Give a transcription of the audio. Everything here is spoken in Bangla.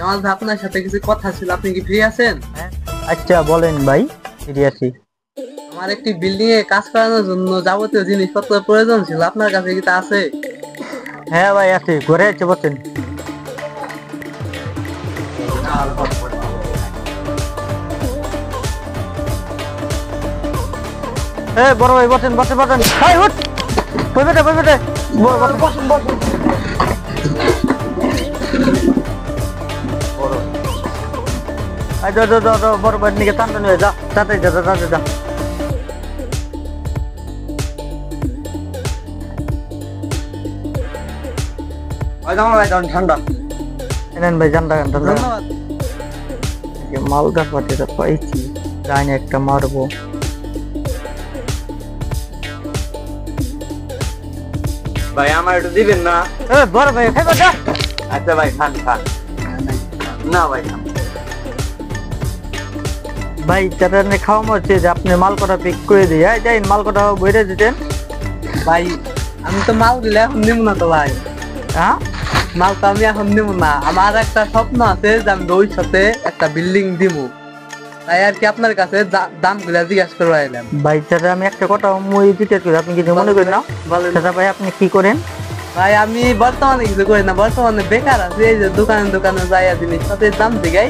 জামাল ভাই, আপনার সাথে কিছু কথা ছিল, আপনি কি ফ্রি আছেন? আচ্ছা বলেন ভাই, ফিরে আছি। আমার একটি বিল্ডিং এ কাজ করানোর জন্য যাবতীয় জিনিসপত্র প্রয়োজন ছিল, আপনার কাছে কি তা আছে? হ্যাঁ ভাই আছে, ঘরে আছে, বসেন। বড় ভাই বসেন বসেন বসেন, ভাই উঠ, বই বেটে বসেন বসেন। বড় ভাই নিকে টান টান হয়ে যা, তাড়াতাড়ি যা তাড়াতাড়ি যা। ঠান্ডা এনেন ভাই, জানটা ধন্যবাদ। মালদা পাটিটা পাইছি, যাই না একটা মারবো। ভাই আমার একটু দিবেন না? বড় ভাই খাইবা যা। আচ্ছা ভাই, খান খান। না ভাই খান। ভাই তারা খাওয়া হচ্ছে যে আপনি মাল কটা পিক করে দিই, যাই মাল কটা বইরে দিতেন। ভাই আমি তো মাল দিলে এখন নিব না তো ভাই। হ্যাঁ, মাল তো আমি এখন নিব না, আমার একটা স্বপ্ন আছে যে আমি ভবিষ্যতে একটা বিল্ডিং দিব, তাই আর কি আপনার কাছে দাম গুলা জিজ্ঞাসা করে এলাম। ভাই তারা আমি একটা কথা মই দিতে করি, আপনি কিছু মনে করেন না? বলেন। দাদা ভাই আপনি কি করেন? ভাই আমি বর্তমানে কিছু করি না, বর্তমানে বেকার আছি, এই যে দোকানে দোকানে যাইয়া জিনিসপত্রের দাম জিগাই,